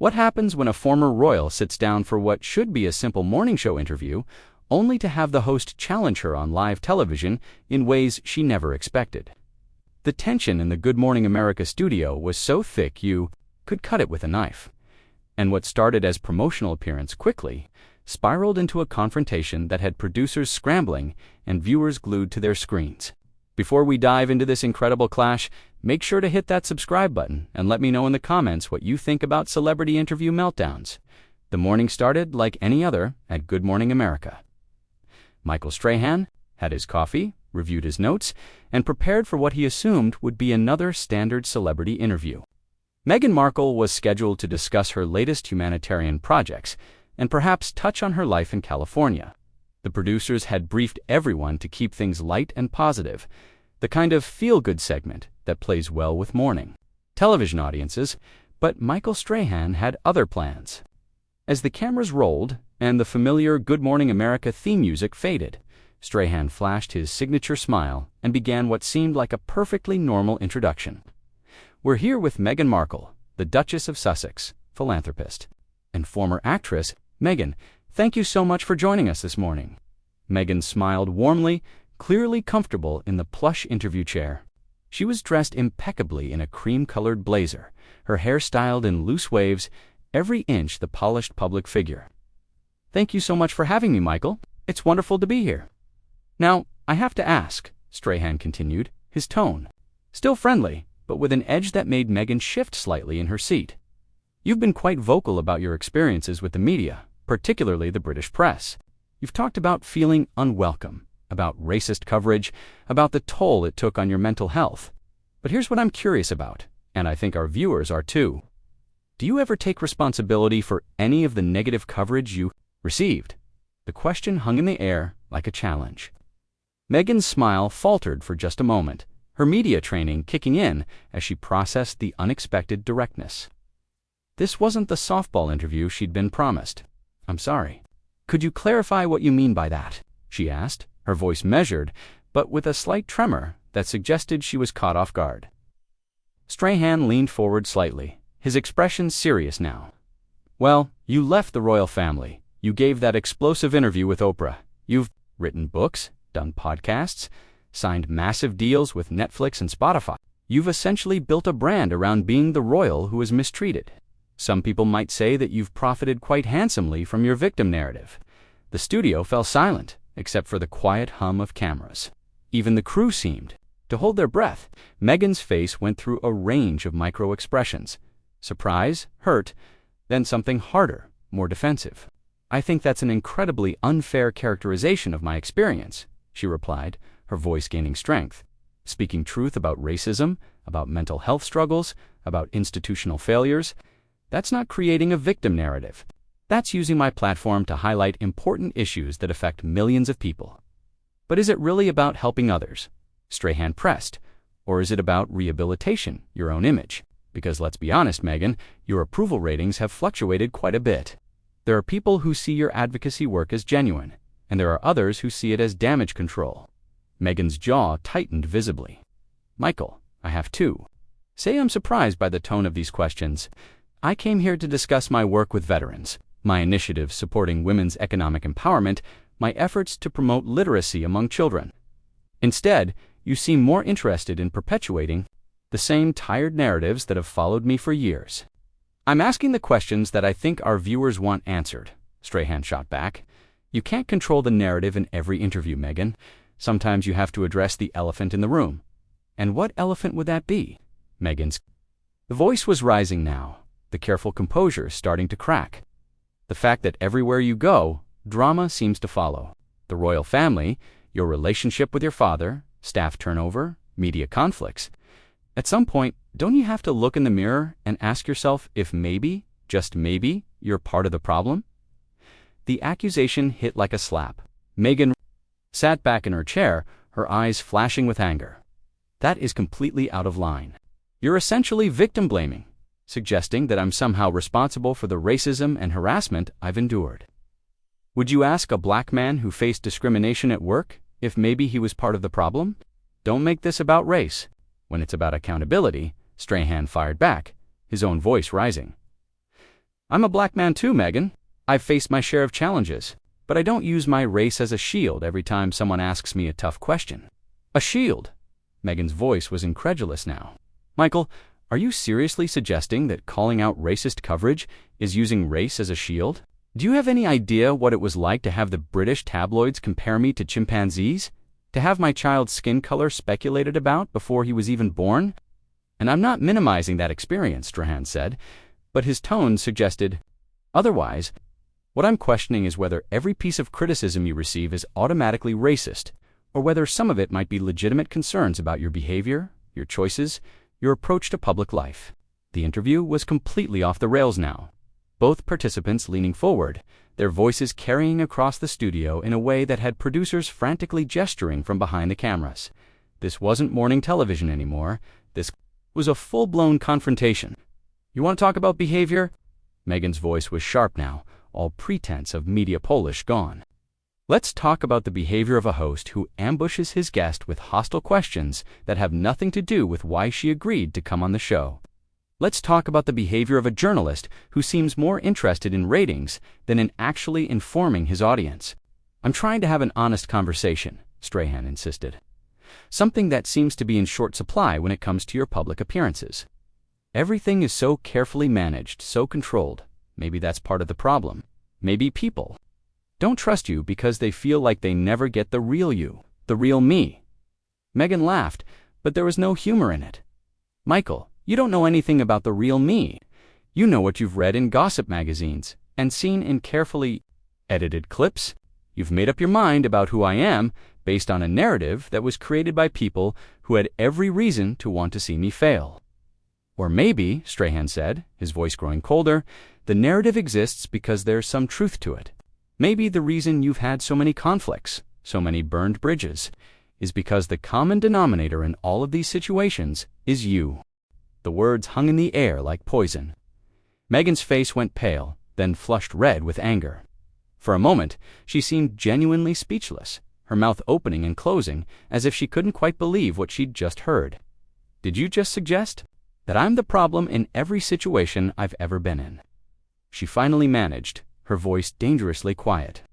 What happens when a former royal sits down for what should be a simple morning show interview, only to have the host challenge her on live television in ways she never expected? The tension in the Good Morning America studio was so thick you could cut it with a knife. And what started as promotional appearance quickly spiraled into a confrontation that had producers scrambling and viewers glued to their screens. Before we dive into this incredible clash, make sure to hit that subscribe button and let me know in the comments what you think about celebrity interview meltdowns. The morning started like any other at Good Morning America. Michael Strahan had his coffee, reviewed his notes, and prepared for what he assumed would be another standard celebrity interview. Meghan Markle was scheduled to discuss her latest humanitarian projects and perhaps touch on her life in California. The producers had briefed everyone to keep things light and positive, the kind of feel-good segment that plays well with morning television audiences, but Michael Strahan had other plans. As the cameras rolled and the familiar Good Morning America theme music faded, Strahan flashed his signature smile and began what seemed like a perfectly normal introduction. We're here with Meghan Markle, the Duchess of Sussex, philanthropist, and former actress. Meghan, thank you so much for joining us this morning. Meghan smiled warmly, clearly comfortable in the plush interview chair. She was dressed impeccably in a cream-colored blazer, her hair styled in loose waves, every inch the polished public figure. Thank you so much for having me, Michael. It's wonderful to be here. Now, I have to ask, Strahan continued, his tone still friendly, but with an edge that made Meghan shift slightly in her seat. You've been quite vocal about your experiences with the media, particularly the British press. You've talked about feeling unwelcome, about racist coverage, about the toll it took on your mental health. But here's what I'm curious about, and I think our viewers are too. Do you ever take responsibility for any of the negative coverage you received? The question hung in the air like a challenge. Meghan's smile faltered for just a moment, her media training kicking in as she processed the unexpected directness. This wasn't the softball interview she'd been promised. I'm sorry. Could you clarify what you mean by that? She asked, her voice measured, but with a slight tremor that suggested she was caught off guard. Strahan leaned forward slightly, his expression serious now. Well, you left the royal family. You gave that explosive interview with Oprah. You've written books, done podcasts, signed massive deals with Netflix and Spotify. You've essentially built a brand around being the royal who was mistreated. Some people might say that you've profited quite handsomely from your victim narrative. The studio fell silent, except for the quiet hum of cameras. Even the crew seemed to hold their breath. Meghan's face went through a range of micro-expressions. Surprise, hurt, then something harder, more defensive. I think that's an incredibly unfair characterization of my experience, she replied, her voice gaining strength. Speaking truth about racism, about mental health struggles, about institutional failures. That's not creating a victim narrative. That's using my platform to highlight important issues that affect millions of people. But is it really about helping others? Strahan pressed. Or is it about rehabilitation, your own image? Because let's be honest, Meghan, your approval ratings have fluctuated quite a bit. There are people who see your advocacy work as genuine, and there are others who see it as damage control. Meghan's jaw tightened visibly. Michael, I have two. Say I'm surprised by the tone of these questions. I came here to discuss my work with veterans, my initiatives supporting women's economic empowerment, my efforts to promote literacy among children. Instead, you seem more interested in perpetuating the same tired narratives that have followed me for years. I'm asking the questions that I think our viewers want answered, Strahan shot back. You can't control the narrative in every interview, Meghan. Sometimes you have to address the elephant in the room. And what elephant would that be? Meghan's. The voice was rising now, the careful composure starting to crack. The fact that everywhere you go, drama seems to follow. The royal family, your relationship with your father, staff turnover, media conflicts. At some point, don't you have to look in the mirror and ask yourself if maybe, just maybe, you're part of the problem? The accusation hit like a slap. Meghan sat back in her chair, her eyes flashing with anger. That is completely out of line. You're essentially victim-blaming, suggesting that I'm somehow responsible for the racism and harassment I've endured. Would you ask a black man who faced discrimination at work if maybe he was part of the problem? Don't make this about race. When it's about accountability, Strahan fired back, his own voice rising. I'm a black man too, Meghan. I've faced my share of challenges, but I don't use my race as a shield every time someone asks me a tough question. A shield? Meghan's voice was incredulous now. Michael, are you seriously suggesting that calling out racist coverage is using race as a shield? Do you have any idea what it was like to have the British tabloids compare me to chimpanzees? To have my child's skin color speculated about before he was even born? And I'm not minimizing that experience, Strahan said, but his tone suggested otherwise. What I'm questioning is whether every piece of criticism you receive is automatically racist, or whether some of it might be legitimate concerns about your behavior, your choices, your approach to public life. The interview was completely off the rails now. Both participants leaning forward, their voices carrying across the studio in a way that had producers frantically gesturing from behind the cameras. This wasn't morning television anymore. This was a full-blown confrontation. You want to talk about behavior? Meghan's voice was sharp now, all pretense of media polish gone. Let's talk about the behavior of a host who ambushes his guest with hostile questions that have nothing to do with why she agreed to come on the show. Let's talk about the behavior of a journalist who seems more interested in ratings than in actually informing his audience. I'm trying to have an honest conversation, Strahan insisted. Something that seems to be in short supply when it comes to your public appearances. Everything is so carefully managed, so controlled. Maybe that's part of the problem. Maybe people don't trust you because they feel like they never get the real you, the real me. Meghan laughed, but there was no humor in it. Michael, you don't know anything about the real me. You know what you've read in gossip magazines and seen in carefully edited clips. You've made up your mind about who I am based on a narrative that was created by people who had every reason to want to see me fail. Or maybe, Strahan said, his voice growing colder, the narrative exists because there's some truth to it. Maybe the reason you've had so many conflicts, so many burned bridges, is because the common denominator in all of these situations is you. The words hung in the air like poison. Meghan's face went pale, then flushed red with anger. For a moment, she seemed genuinely speechless, her mouth opening and closing as if she couldn't quite believe what she'd just heard. Did you just suggest that I'm the problem in every situation I've ever been in? She finally managed, her voice dangerously quiet.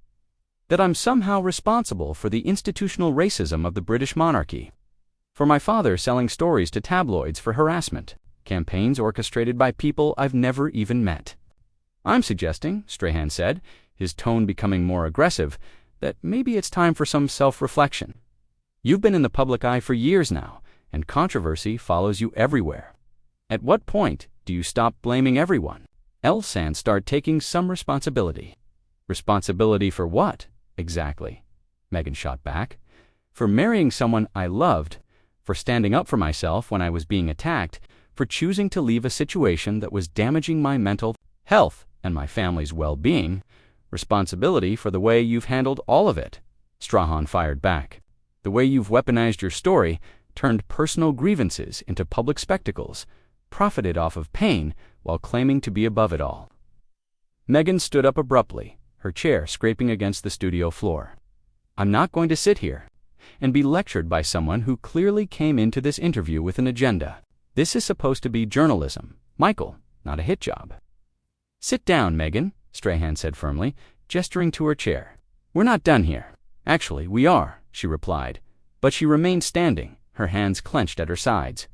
That I'm somehow responsible for the institutional racism of the British monarchy. For my father selling stories to tabloids for harassment, campaigns orchestrated by people I've never even met. I'm suggesting, Strahan said, his tone becoming more aggressive, that maybe it's time for some self-reflection. You've been in the public eye for years now, and controversy follows you everywhere. At what point do you stop blaming everyone else and start taking some responsibility? Responsibility for what, exactly? Meghan shot back. For marrying someone I loved, for standing up for myself when I was being attacked, for choosing to leave a situation that was damaging my mental health and my family's well-being. Responsibility for the way you've handled all of it, Strahan fired back. The way you've weaponized your story, turned personal grievances into public spectacles, profited off of pain while claiming to be above it all. Meghan stood up abruptly, her chair scraping against the studio floor. I'm not going to sit here and be lectured by someone who clearly came into this interview with an agenda. This is supposed to be journalism, Michael, not a hit job. Sit down, Meghan, Strahan said firmly, gesturing to her chair. We're not done here. Actually, we are, she replied, but she remained standing, her hands clenched at her sides.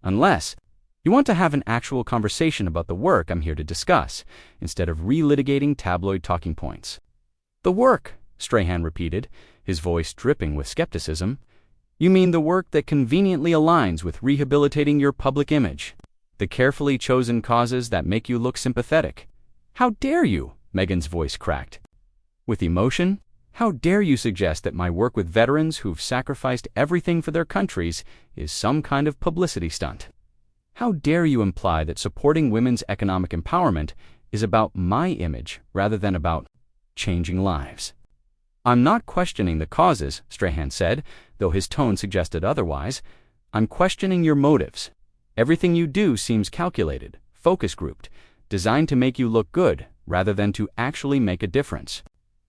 Unless you want to have an actual conversation about the work I'm here to discuss, instead of relitigating tabloid talking points. The work, Strahan repeated, his voice dripping with skepticism. You mean the work that conveniently aligns with rehabilitating your public image, the carefully chosen causes that make you look sympathetic. How dare you? Meghan's voice cracked. With emotion? How dare you suggest that my work with veterans who've sacrificed everything for their countries is some kind of publicity stunt? How dare you imply that supporting women's economic empowerment is about my image rather than about changing lives? I'm not questioning the causes, Strahan said, though his tone suggested otherwise. I'm questioning your motives. Everything you do seems calculated, focus-grouped, designed to make you look good rather than to actually make a difference.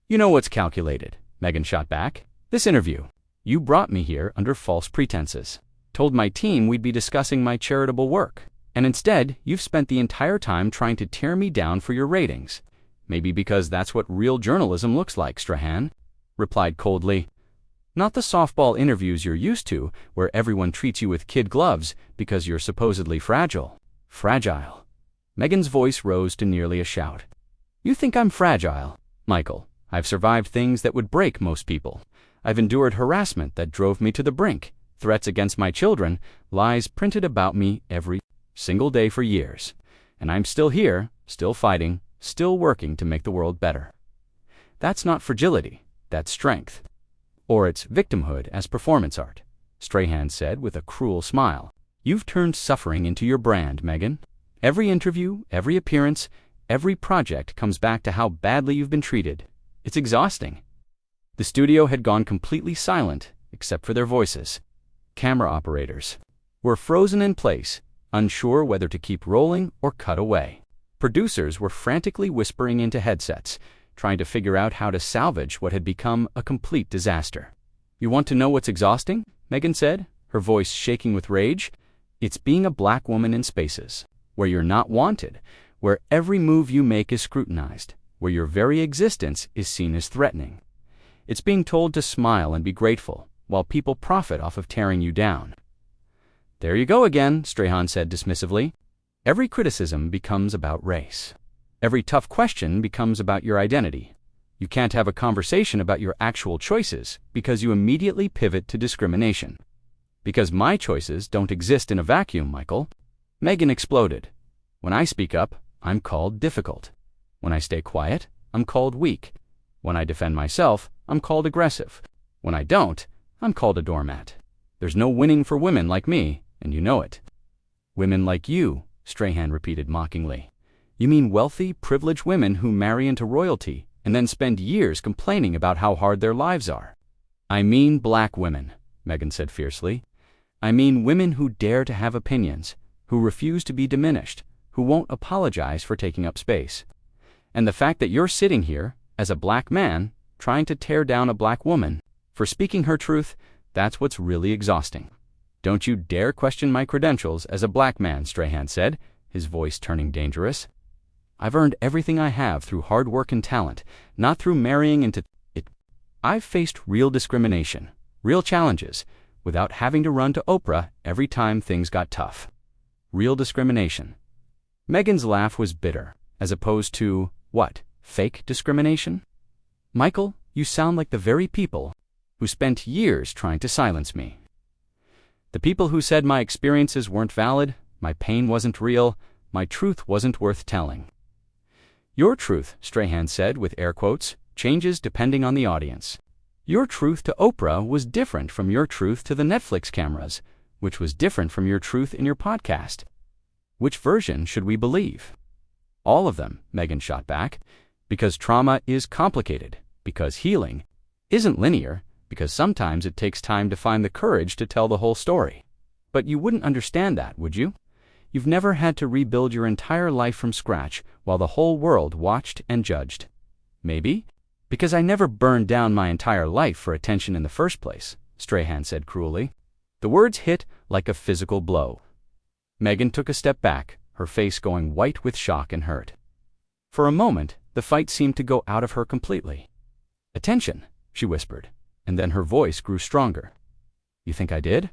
You know what's calculated, Meghan shot back. This interview. You brought me here under false pretenses. Told my team we'd be discussing my charitable work. And instead, you've spent the entire time trying to tear me down for your ratings. Maybe because that's what real journalism looks like, Strahan replied coldly. Not the softball interviews you're used to, where everyone treats you with kid gloves because you're supposedly fragile. Fragile. Meghan's voice rose to nearly a shout. You think I'm fragile, Michael? I've survived things that would break most people. I've endured harassment that drove me to the brink, threats against my children, lies printed about me every single day for years. And I'm still here, still fighting, still working to make the world better. That's not fragility, that's strength. Or it's victimhood as performance art, Strahan said with a cruel smile. You've turned suffering into your brand, Meghan. Every interview, every appearance, every project comes back to how badly you've been treated. It's exhausting. The studio had gone completely silent, except for their voices. Camera operators were frozen in place, unsure whether to keep rolling or cut away. Producers were frantically whispering into headsets, trying to figure out how to salvage what had become a complete disaster. You want to know what's exhausting? Meghan said, her voice shaking with rage. It's being a black woman in spaces, where you're not wanted, where every move you make is scrutinized, where your very existence is seen as threatening. It's being told to smile and be grateful, while people profit off of tearing you down. There you go again, Strahan said dismissively. Every criticism becomes about race. Every tough question becomes about your identity. You can't have a conversation about your actual choices because you immediately pivot to discrimination. Because my choices don't exist in a vacuum, Michael. Meghan exploded. When I speak up, I'm called difficult. When I stay quiet, I'm called weak. When I defend myself, I'm called aggressive. When I don't, I'm called a doormat. There's no winning for women like me, and you know it. Women like you, Strahan repeated mockingly. You mean wealthy, privileged women who marry into royalty and then spend years complaining about how hard their lives are. I mean black women, Meghan said fiercely. I mean women who dare to have opinions, who refuse to be diminished, who won't apologize for taking up space. And the fact that you're sitting here, as a black man, trying to tear down a black woman, for speaking her truth, that's what's really exhausting. Don't you dare question my credentials as a black man, Strahan said, his voice turning dangerous. I've earned everything I have through hard work and talent, not through marrying into it. I've faced real discrimination, real challenges, without having to run to Oprah every time things got tough. Real discrimination. Meghan's laugh was bitter, as opposed to, what, fake discrimination? Michael, you sound like the very people who spent years trying to silence me. The people who said my experiences weren't valid, my pain wasn't real, my truth wasn't worth telling. Your truth, Strahan said with air quotes, changes depending on the audience. Your truth to Oprah was different from your truth to the Netflix cameras, which was different from your truth in your podcast. Which version should we believe? All of them, Meghan shot back, because trauma is complicated, because healing isn't linear, because sometimes it takes time to find the courage to tell the whole story. But you wouldn't understand that, would you? You've never had to rebuild your entire life from scratch while the whole world watched and judged. Maybe? Because I never burned down my entire life for attention in the first place, Strahan said cruelly. The words hit like a physical blow. Meghan took a step back, her face going white with shock and hurt. For a moment, the fight seemed to go out of her completely. Attention, she whispered, and then her voice grew stronger. You think I did?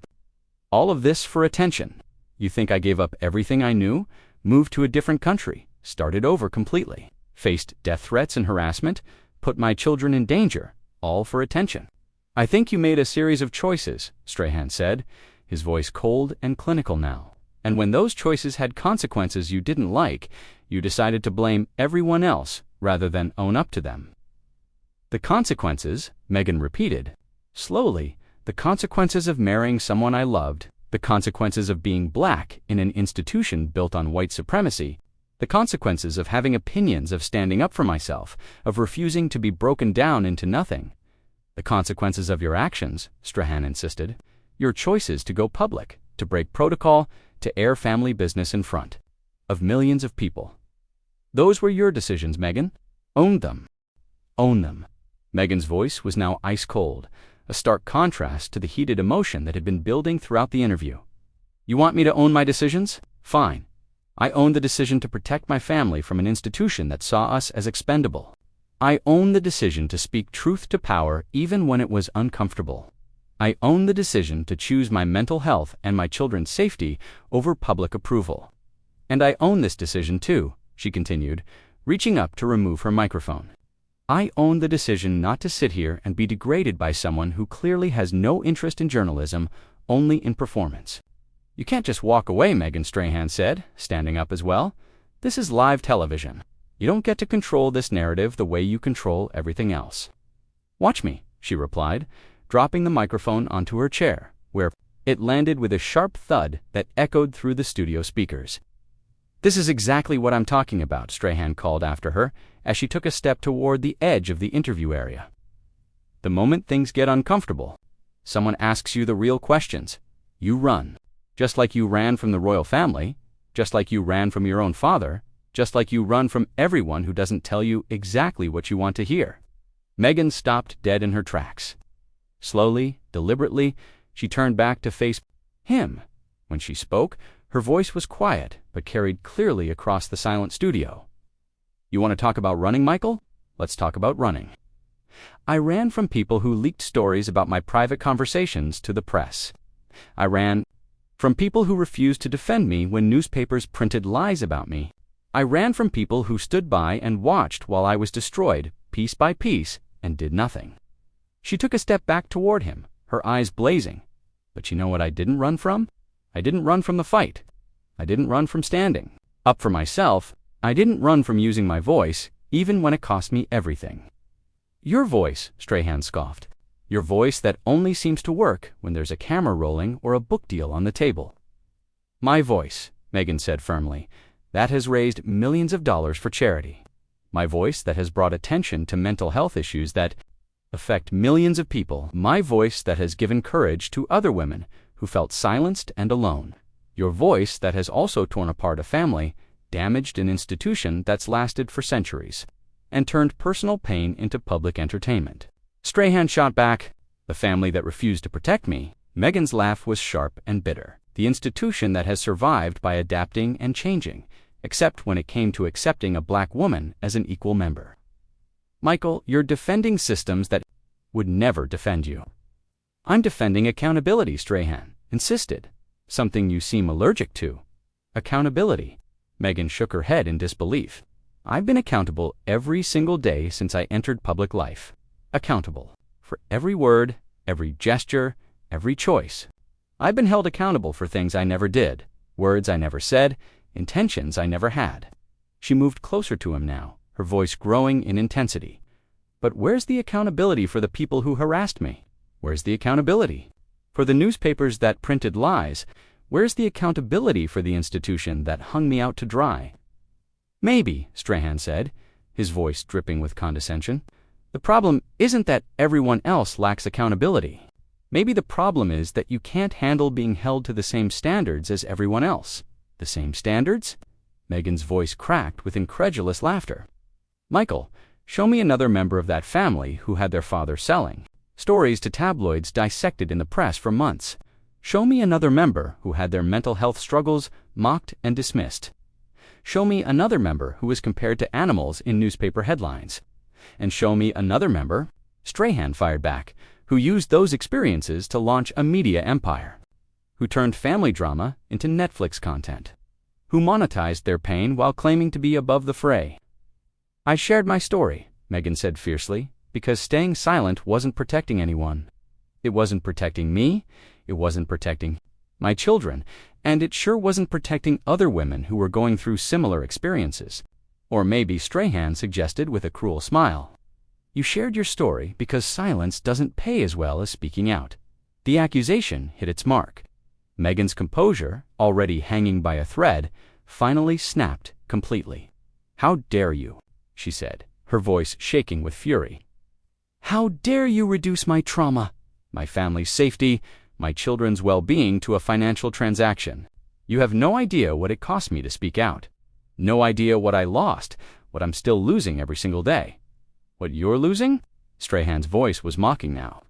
All of this for attention. You think I gave up everything I knew, moved to a different country, started over completely, faced death threats and harassment, put my children in danger, all for attention. I think you made a series of choices, Strahan said, his voice cold and clinical now. And when those choices had consequences you didn't like, you decided to blame everyone else rather than own up to them. The consequences, Meghan repeated. Slowly, the consequences of marrying someone I loved, the consequences of being black in an institution built on white supremacy, the consequences of having opinions, of standing up for myself, of refusing to be broken down into nothing. The consequences of your actions, Strahan insisted, your choices to go public, to break protocol, to air family business in front of millions of people. Those were your decisions, Meghan. Own them. Own them. Meghan's voice was now ice cold, a stark contrast to the heated emotion that had been building throughout the interview. You want me to own my decisions? Fine, I own the decision to protect my family from an institution that saw us as expendable. I own the decision to speak truth to power even when it was uncomfortable. I own the decision to choose my mental health and my children's safety over public approval. And I own this decision too, she continued, reaching up to remove her microphone. I own the decision not to sit here and be degraded by someone who clearly has no interest in journalism, only in performance. You can't just walk away, Meghan Strahan said, standing up as well. This is live television. You don't get to control this narrative the way you control everything else. Watch me, she replied, dropping the microphone onto her chair, where it landed with a sharp thud that echoed through the studio speakers. This is exactly what I'm talking about, Strahan called after her as she took a step toward the edge of the interview area. The moment things get uncomfortable, someone asks you the real questions, you run. Just like you ran from the royal family, just like you ran from your own father, just like you run from everyone who doesn't tell you exactly what you want to hear. Meghan stopped dead in her tracks. Slowly, deliberately, she turned back to face him. When she spoke, her voice was quiet but carried clearly across the silent studio. You want to talk about running, Michael? Let's talk about running. I ran from people who leaked stories about my private conversations to the press. I ran from people who refused to defend me when newspapers printed lies about me. I ran from people who stood by and watched while I was destroyed, piece by piece, and did nothing. She took a step back toward him, her eyes blazing. But you know what I didn't run from? I didn't run from the fight. I didn't run from standing up for myself. I didn't run from using my voice, even when it cost me everything. Your voice, Strahan scoffed. Your voice that only seems to work when there's a camera rolling or a book deal on the table. My voice, Meghan said firmly, that has raised millions of dollars for charity. My voice that has brought attention to mental health issues that affect millions of people. My voice that has given courage to other women who felt silenced and alone. Your voice that has also torn apart a family, damaged an institution that's lasted for centuries, and turned personal pain into public entertainment. Strahan shot back, the family that refused to protect me. Meghan's laugh was sharp and bitter. The institution that has survived by adapting and changing, except when it came to accepting a black woman as an equal member. Michael, you're defending systems that would never defend you. I'm defending accountability, Strahan insisted. Something you seem allergic to. Accountability. Meghan shook her head in disbelief. I've been accountable every single day since I entered public life. Accountable. For every word, every gesture, every choice. I've been held accountable for things I never did, words I never said, intentions I never had. She moved closer to him now, her voice growing in intensity. But where's the accountability for the people who harassed me? Where's the accountability? For the newspapers that printed lies, where's the accountability for the institution that hung me out to dry? Maybe, Strahan said, his voice dripping with condescension. The problem isn't that everyone else lacks accountability. Maybe the problem is that you can't handle being held to the same standards as everyone else. The same standards? Meghan's voice cracked with incredulous laughter. Michael, show me another member of that family who had their father selling. Stories to tabloids dissected in the press for months. Show me another member who had their mental health struggles mocked and dismissed. Show me another member who was compared to animals in newspaper headlines. And show me another member, Strahan fired back, who used those experiences to launch a media empire. Who turned family drama into Netflix content. Who monetized their pain while claiming to be above the fray. I shared my story, Meghan said fiercely, because staying silent wasn't protecting anyone. It wasn't protecting me, it wasn't protecting my children, and it sure wasn't protecting other women who were going through similar experiences. Or maybe, Strahan suggested with a cruel smile. You shared your story because silence doesn't pay as well as speaking out. The accusation hit its mark. Meghan's composure, already hanging by a thread, finally snapped completely. How dare you, she said, her voice shaking with fury. How dare you reduce my trauma, my family's safety, my children's well-being to a financial transaction? You have no idea what it cost me to speak out. No idea what I lost, what I'm still losing every single day. What you're losing? Strahan's voice was mocking now.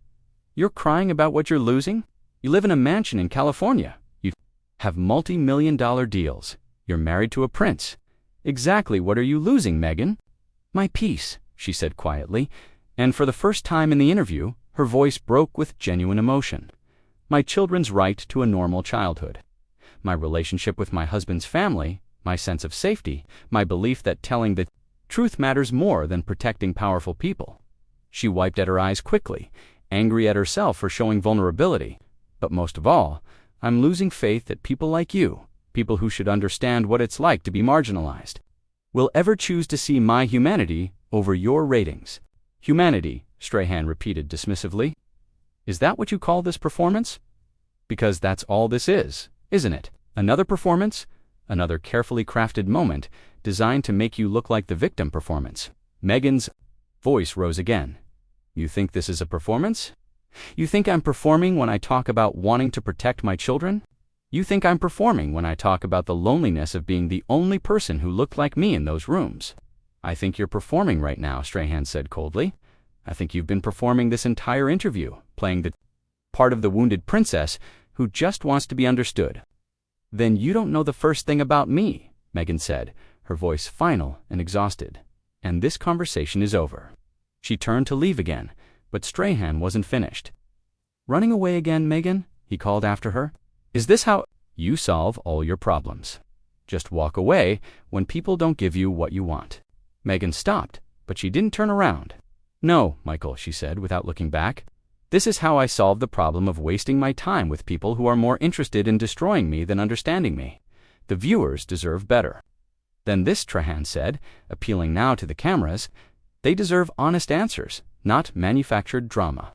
You're crying about what you're losing? You live in a mansion in California. You have multi-million-dollar deals. You're married to a prince. Exactly what are you losing, Meghan? My peace, she said quietly, and for the first time in the interview, her voice broke with genuine emotion. My children's right to a normal childhood. My relationship with my husband's family, my sense of safety, my belief that telling the truth matters more than protecting powerful people. She wiped at her eyes quickly, angry at herself for showing vulnerability. But most of all, I'm losing faith that people like you, people who should understand what it's like to be marginalized, will ever choose to see my humanity over your ratings. Humanity, Strahan repeated dismissively. Is that what you call this performance? Because that's all this is, isn't it? Another performance? Another carefully crafted moment designed to make you look like the victim performance. Meghan's voice rose again. You think this is a performance? You think I'm performing when I talk about wanting to protect my children? You think I'm performing when I talk about the loneliness of being the only person who looked like me in those rooms? I think you're performing right now, Strahan said coldly. I think you've been performing this entire interview, playing the part of the wounded princess who just wants to be understood. Then you don't know the first thing about me, Meghan said, her voice final and exhausted. And this conversation is over. She turned to leave again, but Strahan wasn't finished. Running away again, Meghan? He called after her. Is this how you solve all your problems? Just walk away when people don't give you what you want. Meghan stopped, but she didn't turn around. No, Michael, she said without looking back. This is how I solve the problem of wasting my time with people who are more interested in destroying me than understanding me. The viewers deserve better. Then this, Strahan said, appealing now to the cameras. They deserve honest answers, not manufactured drama.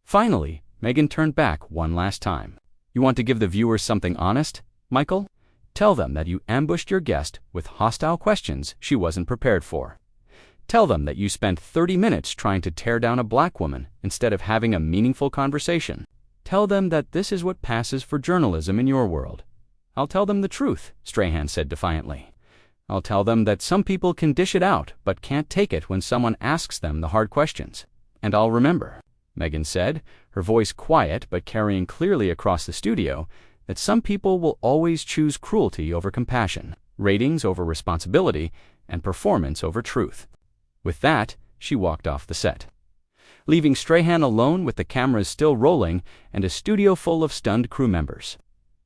Finally, Meghan turned back one last time. You want to give the viewers something honest, Michael? Tell them that you ambushed your guest with hostile questions she wasn't prepared for. Tell them that you spent 30 minutes trying to tear down a black woman instead of having a meaningful conversation. Tell them that this is what passes for journalism in your world. I'll tell them the truth, Strahan said defiantly. I'll tell them that some people can dish it out but can't take it when someone asks them the hard questions. And I'll remember, Meghan said, her voice quiet but carrying clearly across the studio, that some people will always choose cruelty over compassion, ratings over responsibility, and performance over truth. With that, she walked off the set, leaving Strahan alone with the cameras still rolling and a studio full of stunned crew members.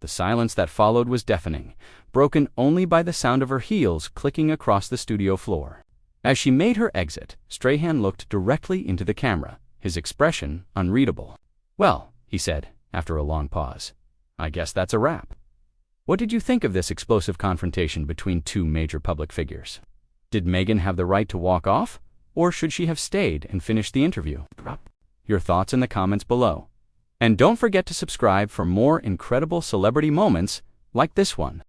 The silence that followed was deafening, broken only by the sound of her heels clicking across the studio floor. As she made her exit, Strahan looked directly into the camera, his expression unreadable. Well, he said, after a long pause, I guess that's a wrap. What did you think of this explosive confrontation between two major public figures? Did Meghan have the right to walk off, or should she have stayed and finished the interview? Your thoughts in the comments below. And don't forget to subscribe for more incredible celebrity moments like this one.